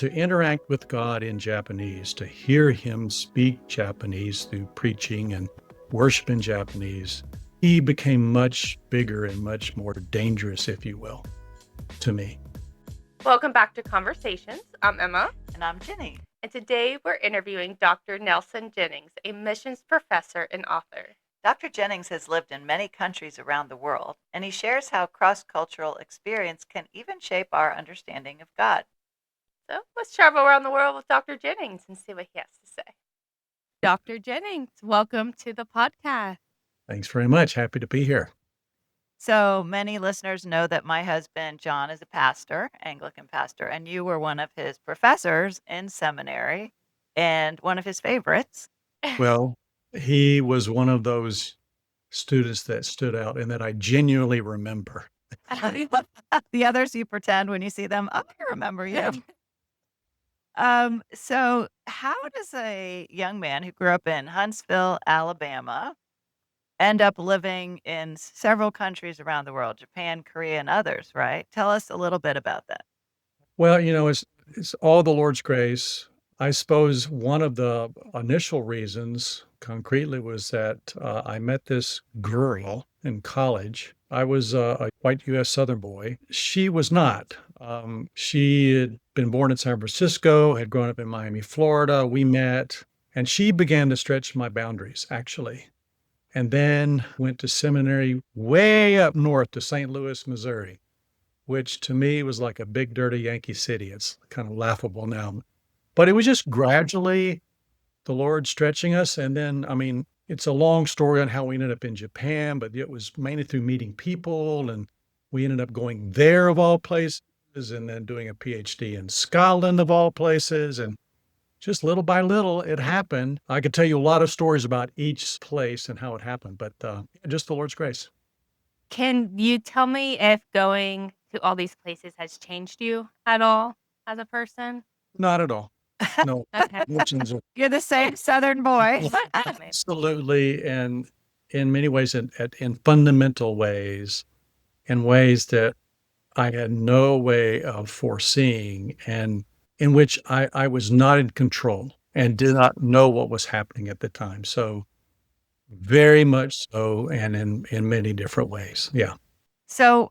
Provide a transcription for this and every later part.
to interact with God in Japanese, to hear him speak Japanese through preaching and worship in Japanese, he became much bigger and much more dangerous, if you will, to me. Welcome back to Conversations. I'm Emma. And I'm Ginny. And today we're interviewing Dr. Nelson Jennings, a missions professor and author. Dr. Jennings has lived in many countries around the world, and he shares how cross-cultural experience can even shape our understanding of God. So let's travel around the world with Dr. Jennings and see what he has to say. Dr. Jennings, welcome to the podcast. Thanks very much. Happy to be here. So many listeners know that my husband, John, is a pastor, Anglican pastor, and you were one of his professors in seminary and one of his favorites. Well, he was one of those students that stood out and that I genuinely remember. The others you pretend when you see them, oh, I remember you. So how does a young man who grew up in Huntsville, Alabama, end up living in several countries around the world, Japan, Korea, and others, right? Tell us a little bit about that. Well, it's all the Lord's grace. I suppose one of the initial reasons concretely was that I met this girl in college. I was a white U.S. Southern boy. She was not. She had been born in San Francisco, had grown up in Miami, Florida. We met, and she began to stretch my boundaries, actually. And then went to seminary way up north to St. Louis, Missouri, which to me was like a big, dirty Yankee city. It's kind of laughable now. But it was just gradually the Lord stretching us. And then, it's a long story on how we ended up in Japan, but it was mainly through meeting people. And we ended up going there of all places and then doing a PhD in Scotland of all places. And just little by little, it happened. I could tell you a lot of stories about each place and how it happened, but just the Lord's grace. Can you tell me if going to all these places has changed you at all as a person? Not at all. No. Okay. You're the same Southern boy. Absolutely. And in many ways, in fundamental ways, in ways that I had no way of foreseeing and in which I was not in control and did not know what was happening at the time. So very much so, and in many different ways. Yeah. So,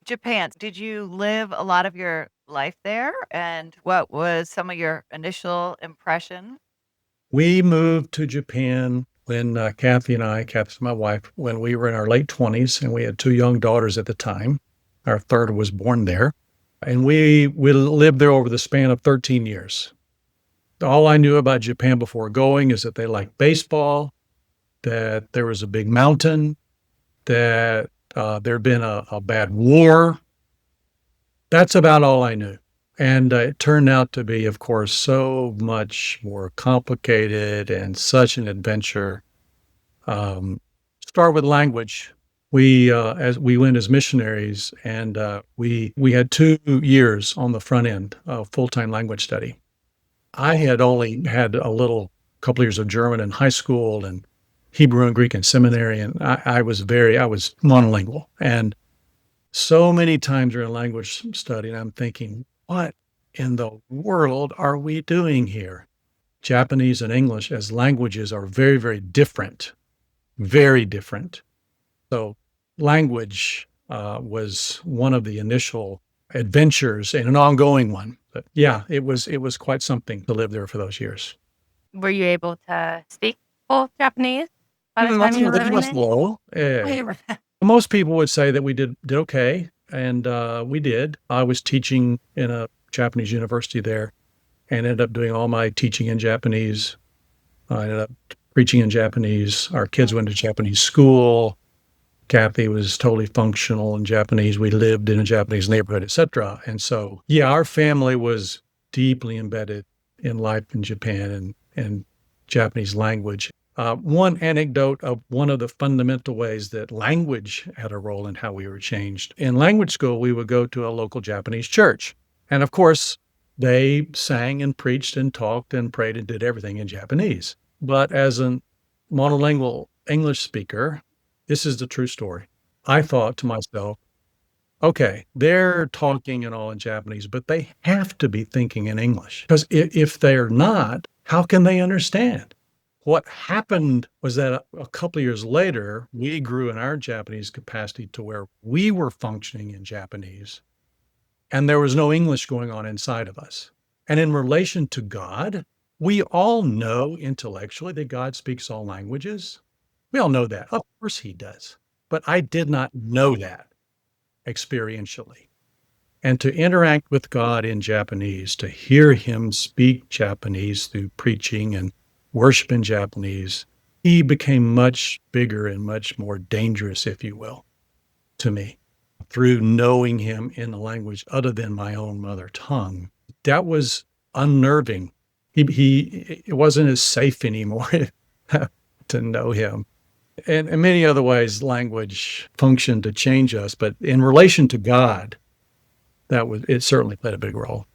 Japan, did you live a lot of your life there? And what was some of your initial impression? We moved to Japan when Kathy's my wife, when we were in our late 20s, and we had two young daughters at the time. Our third was born there. And we lived there over the span of 13 years. All I knew about Japan before going is that they liked baseball, that there was a big mountain, that there'd been a bad war. That's about all I knew. And it turned out to be, of course, so much more complicated and such an adventure. Start with language. As we went as missionaries, and we had 2 years on the front end of full-time language study. I had only had a couple years of German in high school and Hebrew and Greek in seminary, and I was monolingual. And so many times during language study, and I'm thinking, what in the world are we doing here? Japanese and English as languages are very, very different, very different. So language was one of the initial adventures and an ongoing one. But yeah, it was quite something to live there for those years. Were you able to speak full Japanese by the time you were living there? Most people would say that we did okay, and we did. I was teaching in a Japanese university there and ended up doing all my teaching in Japanese. I ended up preaching in Japanese. Our kids went to Japanese school. Kathy was totally functional in Japanese. We lived in a Japanese neighborhood, etc. And so, yeah, our family was deeply embedded in life in Japan and Japanese language. One anecdote of one of the fundamental ways that language had a role in how we were changed. In language school, we would go to a local Japanese church. And of course, they sang and preached and talked and prayed and did everything in Japanese. But as a monolingual English speaker, this is the true story. I thought to myself, Okay, they're talking and all in Japanese, but they have to be thinking in English because if they're not, how can they understand? What happened was that a couple of years later, we grew in our Japanese capacity to where we were functioning in Japanese and there was no English going on inside of us. And in relation to God, we all know intellectually that God speaks all languages. We all know that. Of course he does. But I did not know that experientially. And to interact with God in Japanese, to hear him speak Japanese through preaching and worship in Japanese, he became much bigger and much more dangerous, if you will, to me through knowing him in a language other than my own mother tongue. That was unnerving. It wasn't as safe anymore to know him. And in many other ways, language functioned to change us, but in relation to God, it certainly played a big role.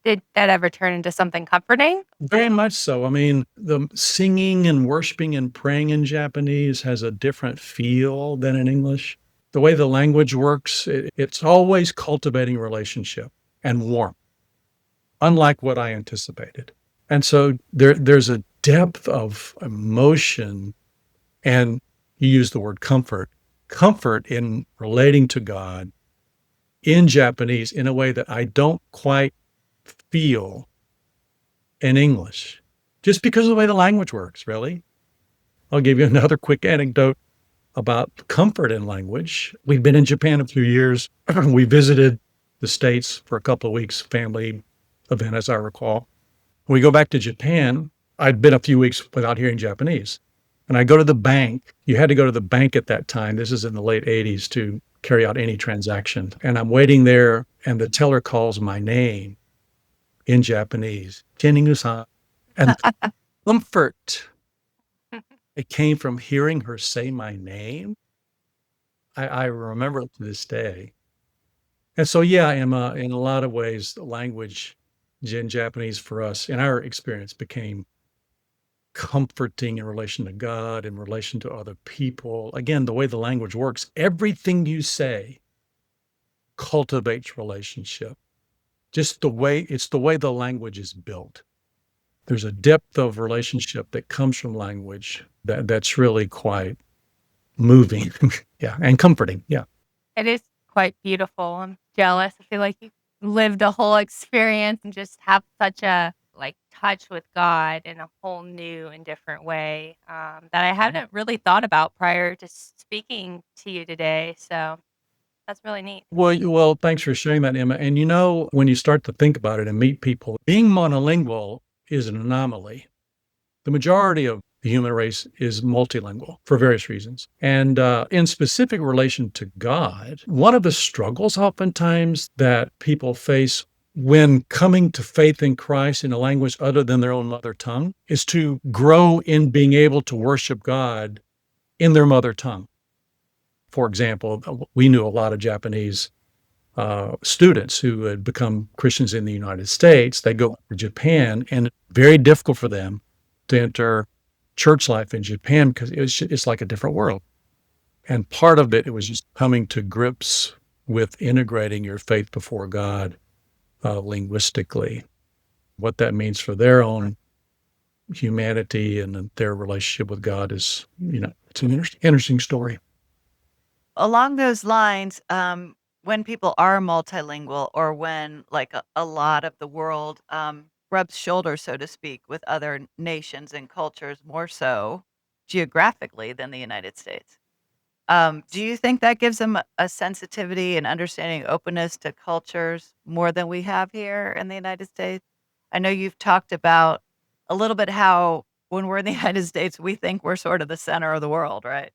Did that ever turn into something comforting? Very much so. I mean, the singing and worshiping and praying in Japanese has a different feel than in English. The way the language works, it's always cultivating relationship and warmth, unlike what I anticipated. And so there's a depth of emotion, and you use the word comfort in relating to God in Japanese in a way that I don't quite feel in English, just because of the way the language works, really. I'll give you another quick anecdote about comfort in language. We've been in Japan a few years. We visited the States for a couple of weeks, family event, as I recall. When we go back to Japan, I'd been a few weeks without hearing Japanese. And I go to the bank. You had to go to the bank at that time. This is in the late 80s to carry out any transaction. And I'm waiting there, and the teller calls my name in Japanese, Jennings-san. And comfort, it came from hearing her say my name. I remember it to this day. And so, yeah, in a lot of ways, the language in Japanese for us, in our experience, became comforting in relation to God, in relation to other people. Again, the way the language works, everything you say cultivates relationship. Just it's the way the language is built. There's a depth of relationship that comes from language that's really quite moving. Yeah, and comforting. Yeah. It is quite beautiful. I'm jealous. I feel like you lived a whole experience and just have such a touch with God in a whole new and different way that I hadn't really thought about prior to speaking to you today. So that's really neat. Well, thanks for sharing that, Emma. And when you start to think about it and meet people, being monolingual is an anomaly. The majority of the human race is multilingual for various reasons. And in specific relation to God, one of the struggles oftentimes that people face when coming to faith in Christ in a language other than their own mother tongue is to grow in being able to worship God in their mother tongue. For example, we knew a lot of Japanese students who had become Christians in the United States. They go to Japan, and it's very difficult for them to enter church life in Japan because it's like a different world. And part of it was just coming to grips with integrating your faith before God linguistically, what that means for their own humanity and their relationship with God is, it's an interesting story. Along those lines, when people are multilingual or when a lot of the world rubs shoulders, so to speak, with other nations and cultures more so geographically than the United States, do you think that gives them a sensitivity and understanding openness to cultures more than we have here in the United States? I know you've talked about a little bit how when we're in the United States, we think we're sort of the center of the world, right?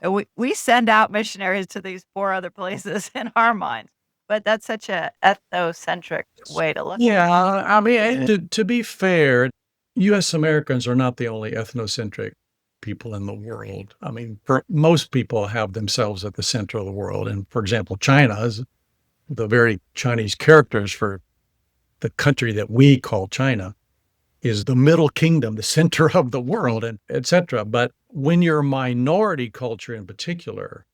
And we send out missionaries to these 4 other places in our minds, but that's such a ethnocentric way to look at it. Yeah, I mean, to be fair, U.S. Americans are not the only ethnocentric people in the world. I mean, most people have themselves at the center of the world. And for example, China is the very Chinese characters for the country that we call China is the middle kingdom, the center of the world, and et cetera. But when you're a minority culture in particular,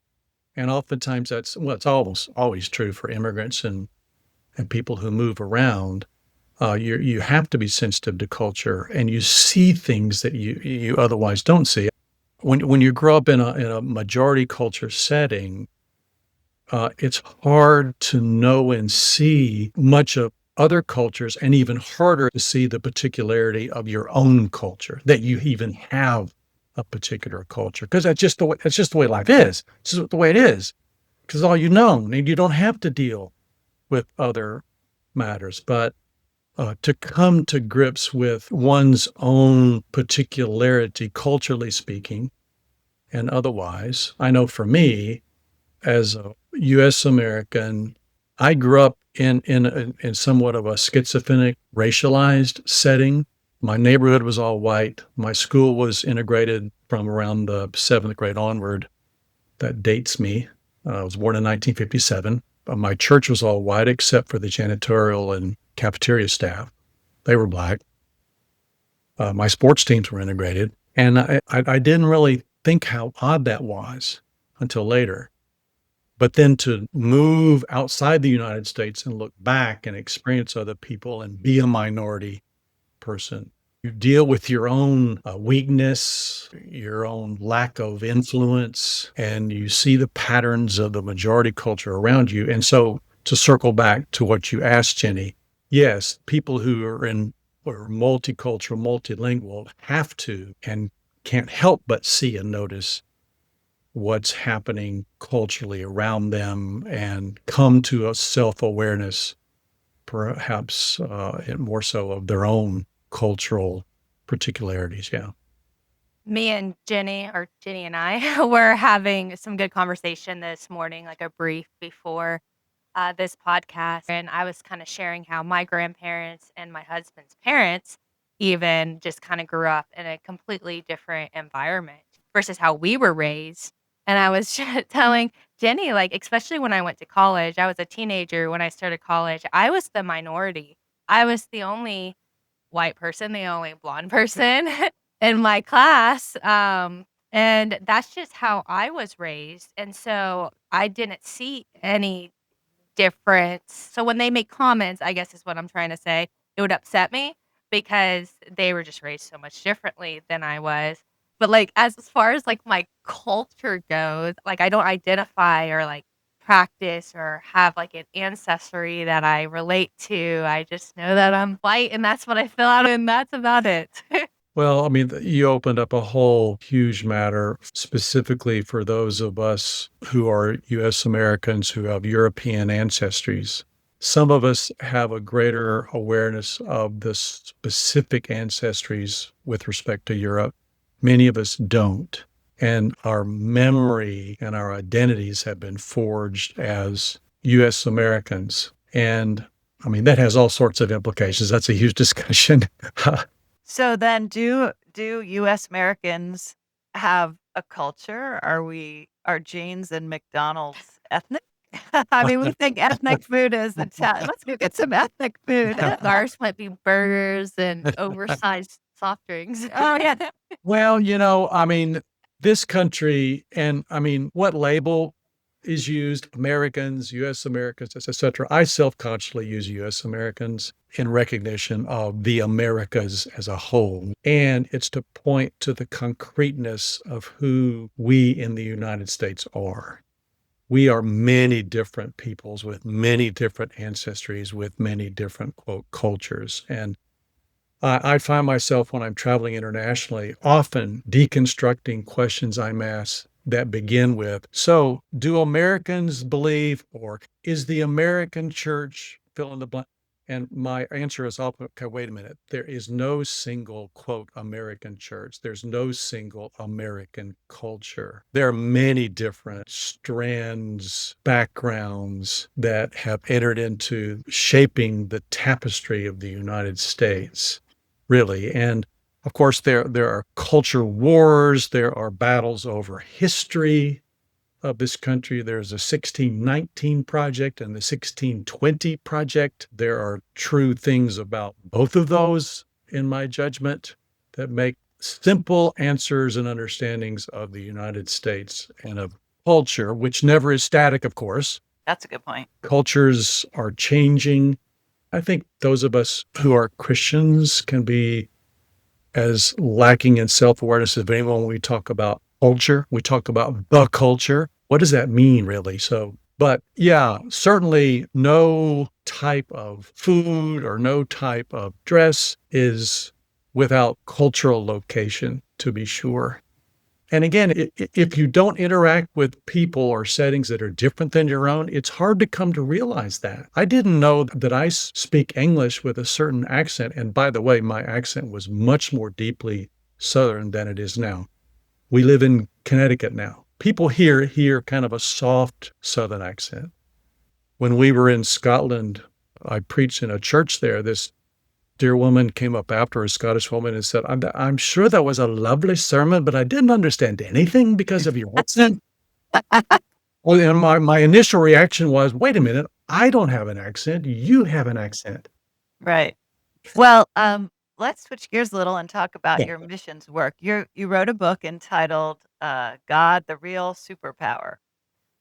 And oftentimes it's almost always true for immigrants and people who move around. You have to be sensitive to culture, and you see things that you otherwise don't see. When you grow up in a majority culture setting, it's hard to know and see much of other cultures, and even harder to see the particularity of your own culture, that you even have a particular culture, because that's just the way life is. It's just the way it is, because all you know, and you don't have to deal with other matters. But to come to grips with one's own particularity, culturally speaking, and otherwise, I know for me, as a U.S. American, I grew up in somewhat of a schizophrenic, racialized setting. My neighborhood was all white. My school was integrated from around the seventh grade onward. That dates me. I was born in 1957. My church was all white except for the janitorial and cafeteria staff. They were black. My sports teams were integrated. And I didn't really think how odd that was until later. But then to move outside the United States and look back and experience other people and be a minority person, you deal with your own weakness, your own lack of influence, and you see the patterns of the majority culture around you. And so, to circle back to what you asked, Jenny, yes, people who are multicultural, multilingual have to and can't help but see and notice what's happening culturally around them and come to a self-awareness, perhaps more so of their own cultural particularities. Yeah. Me and Jenny, or Ginny and I, were having some good conversation this morning, like a brief before this podcast. And I was kind of sharing how my grandparents and my husband's parents even just kind of grew up in a completely different environment versus how we were raised. And I was just telling Jenny, like, especially when I went to college, I was a teenager when I started college. I was the minority. I was the only white person, the only blonde person in my class. And that's just how I was raised. And so I didn't see any difference. So when they make comments, I guess is what I'm trying to say, it would upset me because they were just raised so much differently than I was. But like as far as like my culture goes, like I don't identify or like practice or have like an ancestry that I relate to. I just know that I'm white and that's what I fill out and that's about it. Well, I mean, you opened up a whole huge matter specifically for those of us who are U.S. Americans who have European ancestries. Some of us have a greater awareness of the specific ancestries with respect to Europe. Many of us don't. And our memory and our identities have been forged as U.S. Americans. And I mean, that has all sorts of implications. That's a huge discussion. So then do US Americans have a culture? Are jeans and McDonald's ethnic? I mean, we think ethnic food is Italian. Let's go get some ethnic food. Ours might be burgers and oversized soft drinks. Oh, yeah. Well, I mean, this country, and I mean, what label is used? Americans, U.S. Americans, et cetera. I self-consciously use U.S. Americans in recognition of the Americas as a whole. And it's to point to the concreteness of who we in the United States are. We are many different peoples with many different ancestries, with many different, quote, cultures. And I find myself when I'm traveling internationally often deconstructing questions I'm asked that begin with, so do Americans believe, or is the American church fill in the blank? And my answer is often, okay, wait a minute. There is no single, quote, American church. There's no single American culture. There are many different strands, backgrounds that have entered into shaping the tapestry of the United States, really. And of course, there are culture wars, there are battles over history of this country. There's a 1619 project and the 1620 project. There are true things about both of those, in my judgment, that make simple answers and understandings of the United States and of culture, which never is static, of course. That's a good point. Cultures are changing. I think those of us who are Christians can be as lacking in self-awareness as anyone when we talk about culture. We talk about the culture. What does that mean, really? But yeah, certainly no type of food or no type of dress is without cultural location, to be sure. And again, if you don't interact with people or settings that are different than your own, it's hard to come to realize that. I didn't know that I speak English with a certain accent. And by the way, my accent was much more deeply Southern than it is now. We live in Connecticut now. People here hear kind of a soft Southern accent. When we were in Scotland, I preached in a church there. This dear woman came up after, a Scottish woman, and said, I'm sure that was a lovely sermon, but I didn't understand anything because of your accent. Well, and my initial reaction was, wait a minute, I don't have an accent. You have an accent. Right. Well, let's switch gears a little and talk about Yeah. your missions work. You wrote a book entitled God, the Real Superpower.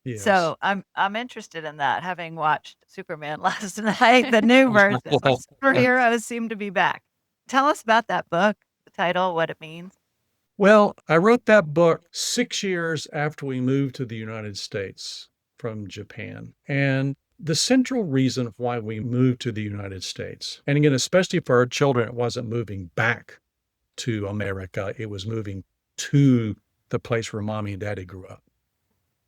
Yes. So I'm interested in that, having watched Superman last night, the new version where superheroes seem to be back. Tell us about that book, the title, what it means. Well, I wrote that book 6 years after we moved to the United States from Japan. And the central reason why we moved to the United States, and again, especially for our children, it wasn't moving back to America, it was moving to the place where mommy and daddy grew up.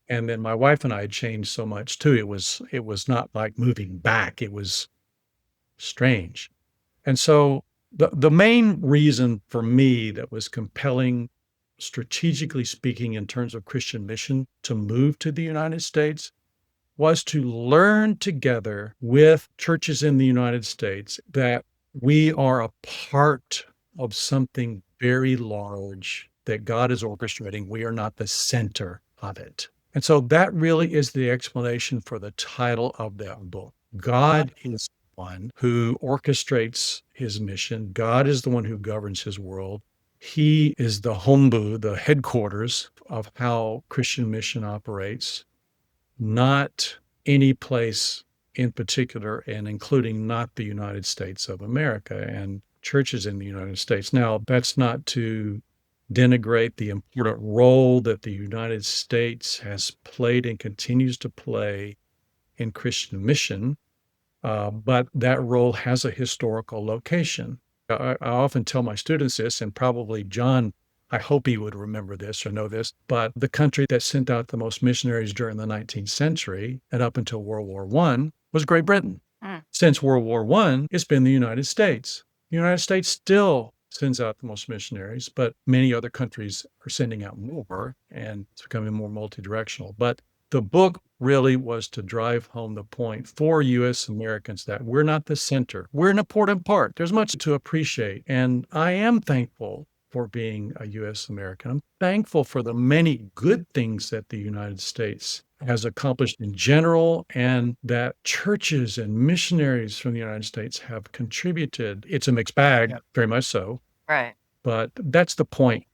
And then my wife and I had changed so much too. It was not like moving back. It was strange. And so the main reason for me that was compelling, strategically speaking, in terms of Christian mission to move to the United States was to learn together with churches in the United States that we are a part of something very large that God is orchestrating. We are not the center of it. And so that really is the explanation for the title of that book. God is one who orchestrates his mission. God is the one who governs his world. He is the hombu, the headquarters of how Christian mission operates, not any place in particular, and including not the United States of America and churches in the United States. Now, that's not to denigrate the important role that the United States has played and continues to play in Christian mission, but that role has a historical location. I often tell my students this, and probably John, I hope he would remember this or know this, but the country that sent out the most missionaries during the 19th century and up until World War I was Great Britain. Since World War I, it's been the United States. The United States still sends out the most missionaries, but many other countries are sending out more, and it's becoming more multi-directional. But the book really was to drive home the point for U.S. Americans that we're not the center. We're an important part. There's much to appreciate. And I am thankful for being a U.S. American. I'm thankful for the many good things that the United States has accomplished in general, and that churches and missionaries from the United States have contributed. It's a mixed bag, very much so, Right. but that's the point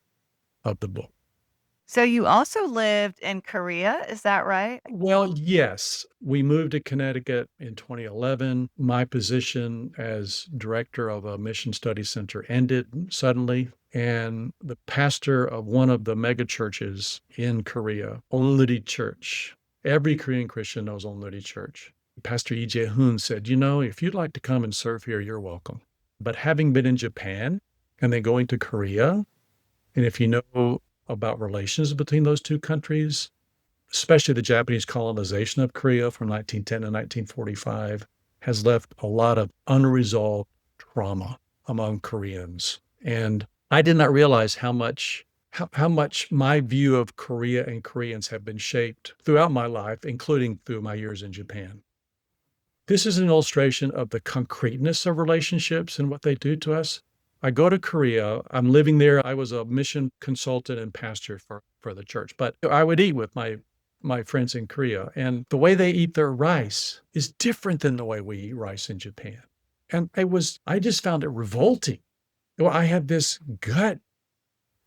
of the book. So you also lived in Korea, is that right? Well, yes. We moved to Connecticut in 2011. My position as director of a mission study center ended suddenly, and the pastor of one of the mega churches in Korea, Onluri Church, every Korean Christian knows Onluri Church. Pastor Lee Jae-hoon said, if you'd like to come and serve here, you're welcome. But having been in Japan and then going to Korea, and if you know about relations between those two countries, especially the Japanese colonization of Korea from 1910 to 1945, has left a lot of unresolved trauma among Koreans. And I did not realize how much my view of Korea and Koreans have been shaped throughout my life, including through my years in Japan. This is an illustration of the concreteness of relationships and what they do to us. I go to Korea. I'm living there. I was a mission consultant and pastor for the church, but I would eat with my friends in Korea, and the way they eat their rice is different than the way we eat rice in Japan. And I just found it revolting. I had this gut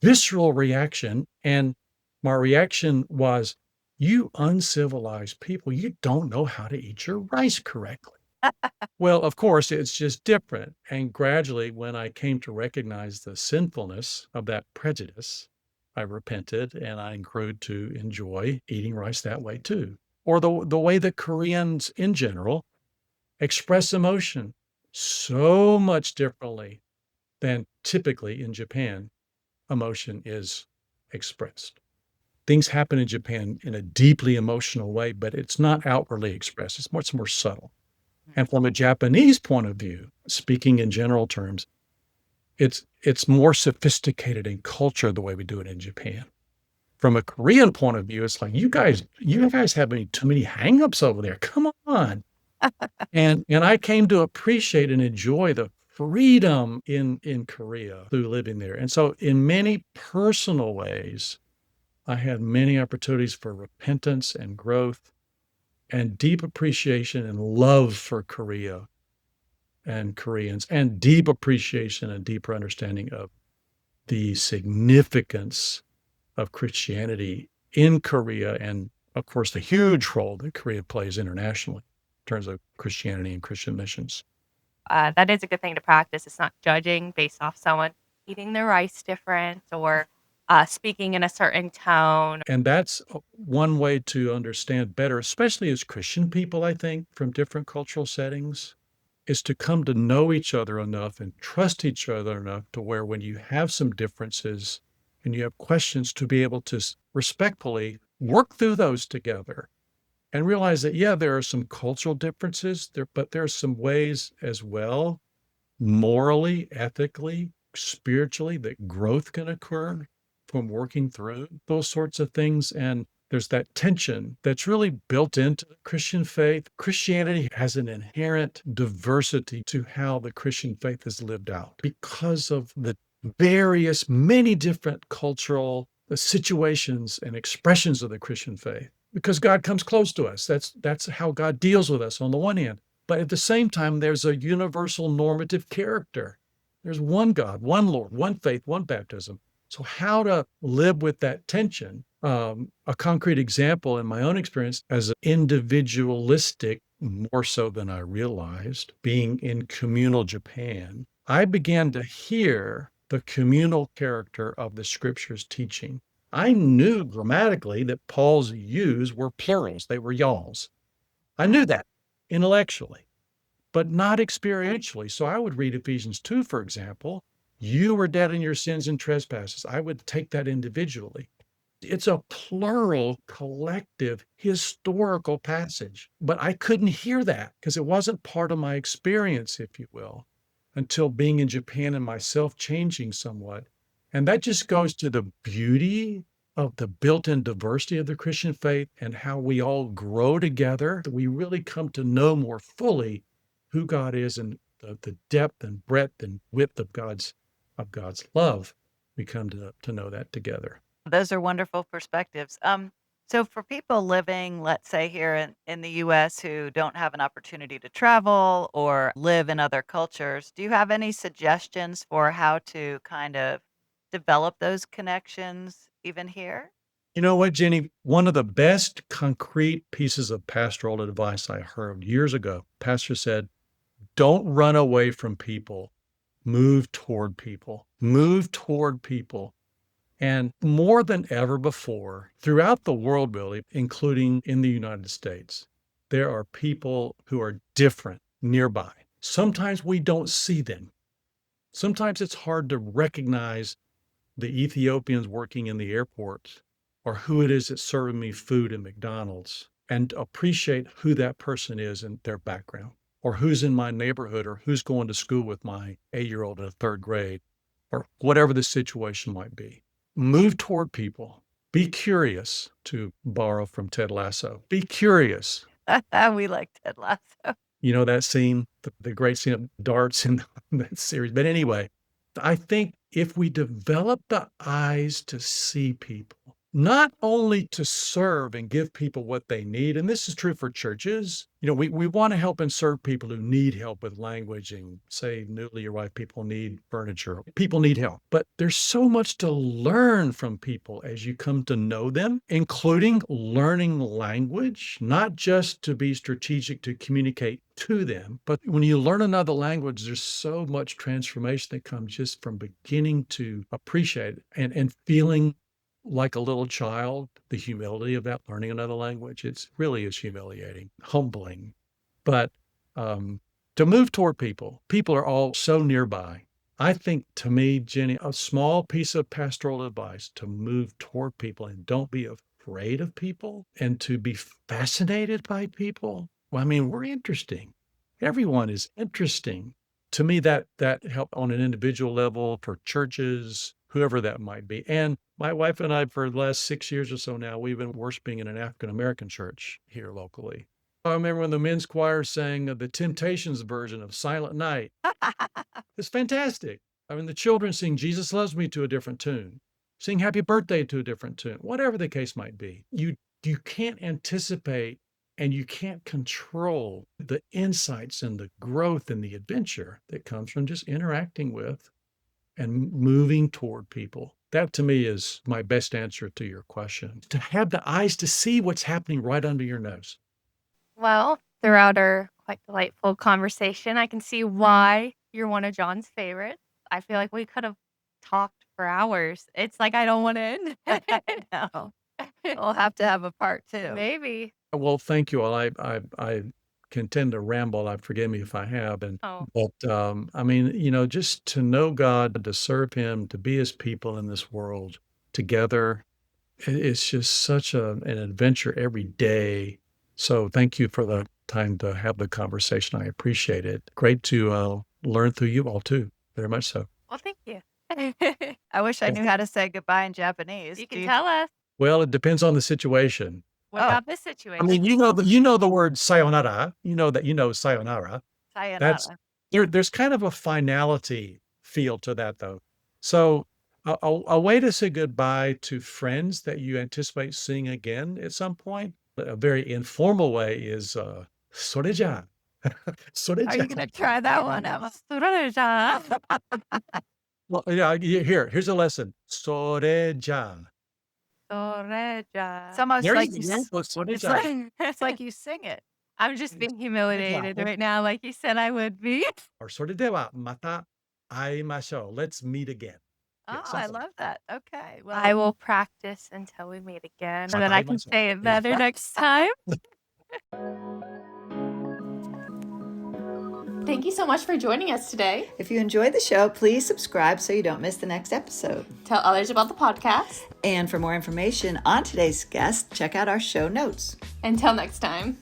visceral reaction, and my reaction was, You uncivilized people, you don't know how to eat your rice correctly. Well, of course, it's just different. And gradually, when I came to recognize the sinfulness of that prejudice, I repented and I grew to enjoy eating rice that way too. Or the way that Koreans in general express emotion so much differently than typically in Japan emotion is expressed. Things happen in Japan in a deeply emotional way, but it's not outwardly expressed. It's much more subtle. And from a Japanese point of view, speaking in general terms, it's more sophisticated in culture the way we do it in Japan. From a Korean point of view, it's like you guys have too many hangups over there. Come on. And I came to appreciate and enjoy the freedom in Korea through living there. And so in many personal ways, I had many opportunities for repentance and growth and deep appreciation and love for Korea and Koreans, and deep appreciation and deeper understanding of the significance of Christianity in Korea, and of course, the huge role that Korea plays internationally in terms of Christianity and Christian missions. That is a good thing to practice. It's not judging based off someone eating their rice different or speaking in a certain tone. And that's one way to understand better, especially as Christian people, I think, from different cultural settings, is to come to know each other enough and trust each other enough to where when you have some differences and you have questions, to be able to respectfully work through those together and realize that, yeah, there are some cultural differences there, but there are some ways as well, morally, ethically, spiritually, that growth can occur from working through those sorts of things. And there's that tension that's really built into the Christian faith. Christianity has an inherent diversity to how the Christian faith is lived out because of the various, many different cultural situations and expressions of the Christian faith. Because God comes close to us. That's how God deals with us on the one hand. But at the same time, there's a universal normative character. There's one God, one Lord, one faith, one baptism. So, how to live with that tension? A concrete example in my own experience as an individualistic, more so than I realized, being in communal Japan, I began to hear the communal character of the scripture's teaching. I knew grammatically that Paul's yous were plurals, they were y'alls. I knew that intellectually, but not experientially. So I would read Ephesians 2, for example. You were dead in your sins and trespasses. I would take that individually. It's a plural, collective, historical passage, but I couldn't hear that because it wasn't part of my experience, if you will, until being in Japan and myself changing somewhat. And that just goes to the beauty of the built-in diversity of the Christian faith and how we all grow together. We really come to know more fully who God is and the depth and breadth and width of God's love. We come to know that together. Those are wonderful perspectives. So for people living, let's say here in the US who don't have an opportunity to travel or live in other cultures, do you have any suggestions for how to kind of develop those connections even here? You know what, Jenny? One of the best concrete pieces of pastoral advice I heard years ago, pastor said, don't run away from people. Move toward people. Move toward people. And more than ever before, throughout the world, really, including in the United States, there are people who are different nearby. Sometimes we don't see them. Sometimes it's hard to recognize the Ethiopians working in the airport or who it is that's serving me food at McDonald's and appreciate who that person is and their background, or who's in my neighborhood, or who's going to school with my 8-year-old in the third grade, or whatever the situation might be. Move toward people. Be curious, to borrow from Ted Lasso. Be curious. We like Ted Lasso. You know that scene, the great scene of darts in that series. But anyway, I think if we develop the eyes to see people, not only to serve and give people what they need, and this is true for churches. We want to help and serve people who need help with language, and say newly arrived people need furniture. People need help. But there's so much to learn from people as you come to know them, including learning language, not just to be strategic to communicate to them, but when you learn another language, there's so much transformation that comes just from beginning to appreciate it and feeling like a little child, the humility of that learning another language. It's really is humiliating, humbling. But to move toward people are all so nearby. I think, to me, Jenny, a small piece of pastoral advice to move toward people and don't be afraid of people and to be fascinated by people. Well, I mean, we're interesting. Everyone is interesting. To me, that helped on an individual level for churches, whoever that might be. And my wife and I, for the last 6 years or so now, we've been worshiping in an African-American church here locally. I remember when the men's choir sang the Temptations version of Silent Night. It's fantastic. I mean, the children sing Jesus Loves Me to a different tune, sing Happy Birthday to a different tune, whatever the case might be. You can't anticipate and you can't control the insights and the growth and the adventure that comes from just interacting with and moving toward people. That, to me, is my best answer to your question. To have the eyes to see what's happening right under your nose. Well, throughout our quite delightful conversation, I can see why you're one of John's favorites. I feel like we could have talked for hours. It's like I don't want to end. No. We'll have to have a part 2. Maybe. Well, thank you all. I can tend to ramble. Forgive me if I have. But I mean, just to know God, to serve Him, to be His people in this world together, it's just such an adventure every day. So thank you for the time to have the conversation. I appreciate it. Great to learn through you all too. Very much so. Well, thank you. I wish I knew how to say goodbye in Japanese. You Do can tell us. Well, it depends on the situation. What Oh. about this I situation? mean, you know the word sayonara. You know sayonara. sayonara. There's kind of a finality feel to that, though. So a way to say goodbye to friends that you anticipate seeing again at some point, a very informal way is それじゃあ。それ Are じゃ you going to try that one, Emma? それじゃあ。 Well, yeah, here's a lesson. それじゃあ。それじゃあ。 It's almost There like you you, go. それ it's じゃあ。 like, it's like you sing it. I'm just being humiliated right now, like you said I would be. Or それではまた会いましょう. Let's meet again. Oh, Yeah, I something like love that. Okay. Well, I will practice until we meet again, so Mata that I can imasu. say it better next time. Thank you so much for joining us today. if you enjoyed the show, please subscribe so you don't miss the next episode. Tell others about the podcast. And for more information on today's guest, check out our show notes. Until next time.